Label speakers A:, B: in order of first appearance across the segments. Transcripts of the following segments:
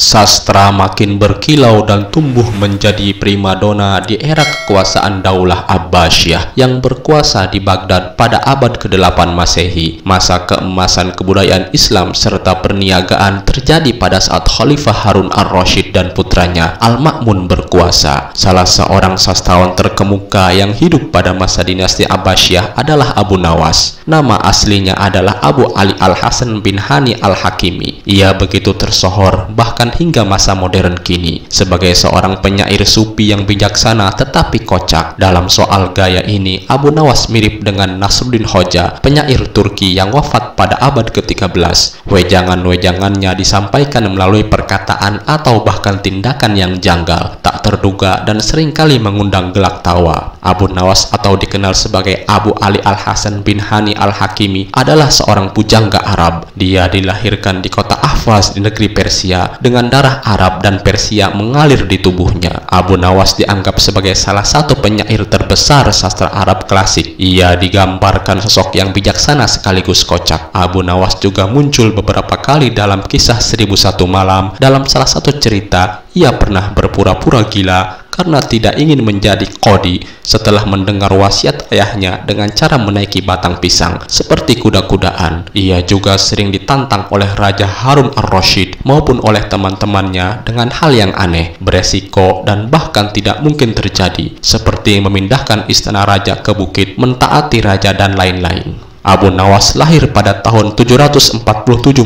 A: Sastra makin berkilau dan tumbuh menjadi primadona di era kekuasaan Daulah Abbasiyah yang berkuasa di Baghdad pada abad ke-8 Masehi. Masa keemasan kebudayaan Islam serta perniagaan terjadi pada saat Khalifah Harun ar-Rasyid dan putranya Al-Ma'mun berkuasa. Salah seorang sastrawan terkemuka yang hidup pada masa dinasti Abbasiyah adalah Abu Nawas. Nama aslinya adalah Abu Ali Al-Hasan bin Hani Al-Hakimi. Ia begitu tersohor bahkan hingga masa modern kini sebagai seorang penyair sufi yang bijaksana tetapi kocak. Dalam soal gaya ini, Abu Nawas mirip dengan Nasruddin Hoja, penyair Turki yang wafat pada abad ke-13. Wejangan-wejangannya disampaikan melalui perkataan atau bahkan tindakan yang janggal, tak terduga dan seringkali mengundang gelak tawa. Abu Nawas atau dikenal sebagai Abu Ali Al-Hasan bin Hani Al-Hakimi adalah seorang pujangga Arab. Dia dilahirkan di kota Ahvaz di negeri Persia dengan darah Arab dan Persia mengalir di tubuhnya. Abu Nawas dianggap sebagai salah satu penyair terbesar sastra Arab klasik. Ia digambarkan sosok yang bijaksana sekaligus kocak. Abu Nawas juga muncul beberapa kali dalam kisah 1001 Malam. Dalam salah satu cerita, ia pernah berpura-pura gila karena tidak ingin menjadi qadhi setelah mendengar wasiat ayahnya dengan cara menaiki batang pisang seperti kuda-kudaan. Ia juga sering ditantang oleh Raja Harun ar-Rasyid maupun oleh teman-temannya dengan hal yang aneh, beresiko, dan bahkan tidak mungkin terjadi, seperti memindahkan istana raja ke bukit, mentaati raja, dan lain-lain. Abu Nawas lahir pada tahun 747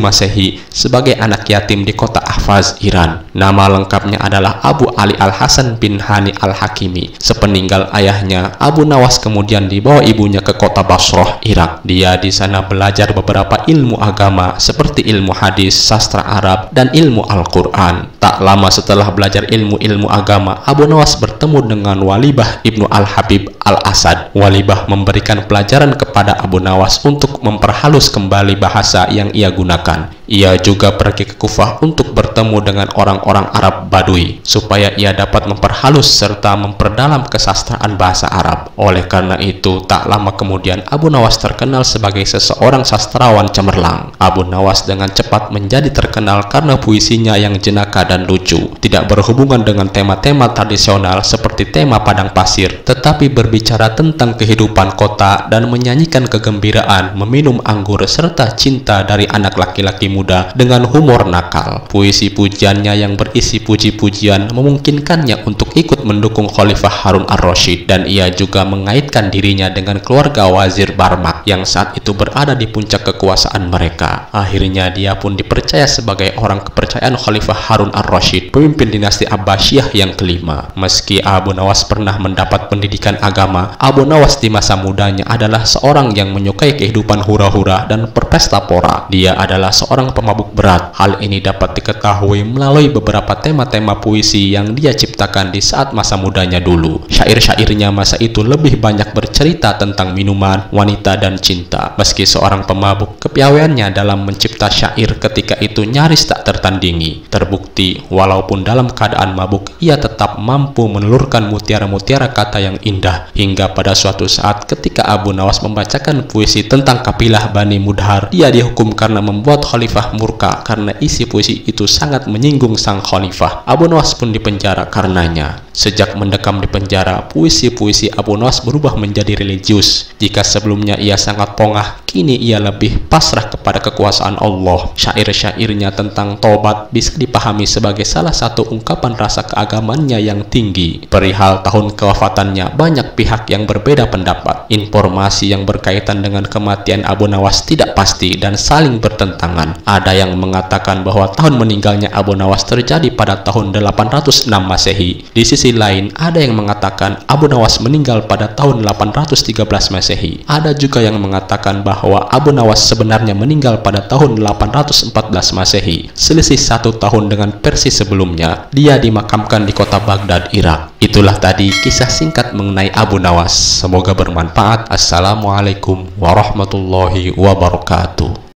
A: Masehi sebagai anak yatim di kota Ahvaz, Iran. Nama lengkapnya adalah Abu Ali Al-Hasan bin Hani Al-Hakimi. Sepeninggal ayahnya, Abu Nawas kemudian dibawa ibunya ke kota Basrah, Irak. Dia di sana belajar beberapa ilmu agama seperti ilmu hadis, sastra Arab, dan ilmu Al-Quran. Tak lama setelah belajar ilmu-ilmu agama, Abu Nawas bertemu dengan Walibah ibnu Al-Habib Al-Asad. Walibah memberikan pelajaran kepada Abu Nawas untuk memperhalus kembali bahasa yang ia gunakan. Ia juga pergi ke Kufah untuk bertemu dengan orang-orang Arab Badui supaya ia dapat memperhalus serta memperdalam kesastraan bahasa Arab. Oleh karena itu, tak lama kemudian Abu Nawas terkenal sebagai seseorang sastrawan cemerlang. Abu Nawas dengan cepat menjadi terkenal karena puisinya yang jenaka dan lucu, tidak berhubungan dengan tema-tema tradisional seperti tema padang pasir, tetapi berbicara tentang kehidupan kota dan menyanyikan kegembiraan, meminum anggur, serta cinta dari anak laki-laki muda dengan humor nakal. Puisi pujiannya yang berisi puji-pujian memungkinkannya untuk ikut mendukung Khalifah Harun ar-Rasyid, dan ia juga mengaitkan dirinya dengan keluarga Wazir Barmak yang saat itu berada di puncak kekuasaan mereka. Akhirnya dia pun dipercaya sebagai orang kepercayaan Khalifah Harun ar-Rasyid, pemimpin dinasti Abbasiyah yang kelima. Meski Abu Nawas pernah mendapat pendidikan agama, Abu Nawas di masa mudanya adalah seorang yang menyukai kehidupan hura-hura dan berpesta pora. Dia adalah seorang pemabuk berat. Hal ini dapat diketahui melalui beberapa tema-tema puisi yang dia ciptakan di saat masa mudanya dulu. Syair-syairnya masa itu lebih banyak bercerita tentang minuman, wanita, dan cinta. Meski seorang pemabuk, kepiawaiannya dalam mencipta syair ketika itu nyaris tak tertandingi. Terbukti, walaupun dalam keadaan mabuk, ia tetap mampu menelurkan mutiara-mutiara kata yang indah. Hingga pada suatu saat ketika Abu Nawas membacakan puisi tentang kabilah Bani Mudhar, dia dihukum karena membuat khalifah murka karena isi puisi itu sangat menyinggung sang khalifah. Abu Nawas pun dipenjara karenanya. Sejak mendekam di penjara, puisi-puisi Abu Nawas berubah menjadi religius. Jika sebelumnya ia sangat pongah, kini ia lebih pasrah kepada kekuasaan Allah. Syair-syairnya tentang tobat bisa dipahami sebagai salah satu ungkapan rasa keagamannya yang tinggi. Perihal tahun kewafatannya, banyak pihak yang berbeda pendapat. Informasi yang berkaitan dengan kematian Abu Nawas tidak pasti dan saling bertentangan. Ada yang mengatakan bahwa tahun meninggalnya Abu Nawas terjadi pada tahun 806 Masehi. Di sisi lain, ada yang mengatakan Abu Nawas meninggal pada tahun 813 Masehi. Ada juga yang mengatakan bahwa Abu Nawas sebenarnya meninggal pada tahun 814 Masehi. Selisih 1 tahun dengan versi sebelumnya. Dia dimakamkan di kota Baghdad, Irak. Itulah tadi kisah singkat mengenai Abu Nawas. Semoga bermanfaat. Assalamualaikum warahmatullahi wabarakatuh.